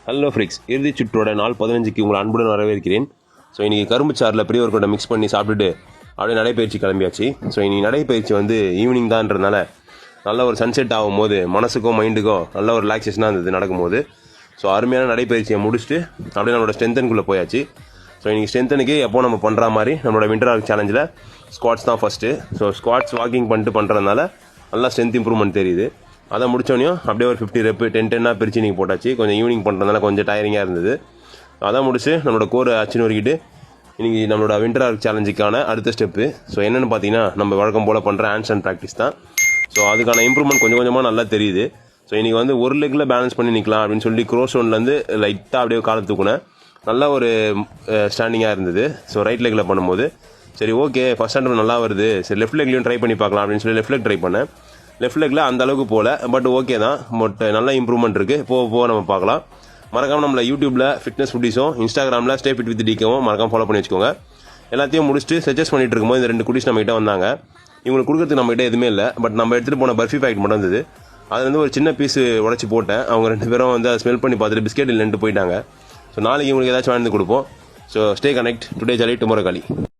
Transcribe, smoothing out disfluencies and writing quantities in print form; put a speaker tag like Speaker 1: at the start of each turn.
Speaker 1: Hello bricks, இறுதி சுற்றோட நாள் 15க்கு உங்களை அன்புடன் வரவேற்கிறேன். ஸோ இன்றைக்கி கரும்பு சாறில் பெரிய ஒரு கொண்டை மிக்ஸ் பண்ணி சாப்பிட்டுட்டு அப்படியே நடைப்பயிற்சி கிளம்பியாச்சு. ஸோ இன்றைக்கி நடைப்பயிற்சி ஈவினிங் தான்றதுனால நல்ல ஒரு சன்செட் ஆகும்போது மனசுக்கும் மைண்டுக்கும் நல்ல ஒரு ரிலாக்ஸேஷனாக இருந்தது நடக்கும்போது. ஸோ அருமையான நடைப்பயிற்சியை முடிச்சுட்டு அப்படியே நம்மளோட ஸ்ட்ரென்த்தனுக்குள்ளே போயாச்சு. ஸோ இன்றைக்கி ஸ்ட்ரென்த்தனுக்கு எப்போ நம்ம பண்ணுற மாதிரி நம்மளோட விண்டர் ஆர்க் சேலஞ்சில் ஸ்குவாட்ஸ் தான் ஃபஸ்ட்டு. ஸோ ஸ்குவாட்ஸ் வாக்கிங் பண்ணிட்டு பண்ணுறதுனால நல்லா ஸ்ட்ரென்த் இம்ப்ரூவ்மெண்ட் தெரியுது. அதை முடித்தோடனையும் அப்படியே ஒரு 50 ரெப்பு 10-10 பிரித்து நீங்கள் போட்டாச்சு. கொஞ்சம் ஈவினிங் பண்ணுறதுனால கொஞ்சம் டயரிங்காக இருந்தது. அதை முடிச்சு நம்மளோட கோர் அச்சுன்னு வரைக்கிட்டு இன்றைக்கி நம்மளோட விண்டர் ஆர்க் சேலஞ்சுக்கான அடுத்த ஸ்டெப்பு. ஸோ என்னென்னு பார்த்தீங்கன்னா, நம்ம வழக்கம் போல் பண்ணுற ஹேண்ட்ஸ் அண்ட் ப்ராக்டிஸ் தான். ஸோ அதுக்கான இம்ப்ரூவ்மெண்ட் கொஞ்சம் கொஞ்சமாக நல்லா தெரியுது. ஸோ இன்றைக்கி ஒரு லெக்கில் பேலன்ஸ் பண்ணி நிற்கலாம் அப்படின்னு சொல்லி க்ரோஸ் ஒன்லேருந்து லைட்டாக அப்படியே காலை தூக்குனேன். நல்ல ஒரு ஸ்டாண்டிங்காக இருந்தது. ஸோ ரைட் லெக்கில் பண்ணும்போது சரி ஓகே ஃபஸ்ட் ஸ்டாண்டர்ட் நல்லா வருது, சரி லெஃப்ட் லெக்லையும் ட்ரை பண்ணி பார்க்கலாம் அப்படின்னு சொல்லி லெஃப்ட் லெக் ட்ரை பண்ணேன். லெஃப்ட் லெக்கில் அந்த அளவுக்கு போகல, பட் ஓகே தான். பட் நல்ல இம்ப்ரூவ்மெண்ட் இருக்குது. போக நம்ம பார்க்கலாம். மறக்காமல் நம்மளை யூடியூப்பில் ஃபிட்னஸ் ஃபுட்டிஸும் இன்ஸ்டாகிராமில் ஸ்டே ஃபிட் வித் டிக்கவும் மறக்காமல் ஃபாலோ பண்ணி வச்சுக்கோங்க. எல்லாத்தையும் முடிச்சுட்டு சஜஸ்ட் பண்ணிட்டு இருக்கும்போது இந்த 2 குட்டீஸ் நம்மகிட்ட வந்தாங்க. இவங்களுக்கு கொடுக்கறதுக்கு நம்மகிட்ட எதுவுமே இல்லை, பட் நம்ம எடுத்துகிட்டு போன பர்ஃபி பேக்கெட் மட்டும் இருந்தது. அதில் ஒரு சின்ன பீஸ் உடச்சி போட்டேன். அவங்க 2 பேரும் அதை ஸ்மெல் பண்ணி பார்த்துட்டு பிஸ்கெட் இல்லைன்ட்டு போயிட்டாங்க. ஸோ நாளைக்கு இவங்களுக்கு ஏதாச்சும் வாங்கி கொடுப்போம். So stay connect. Today jolly tomorrow காலி.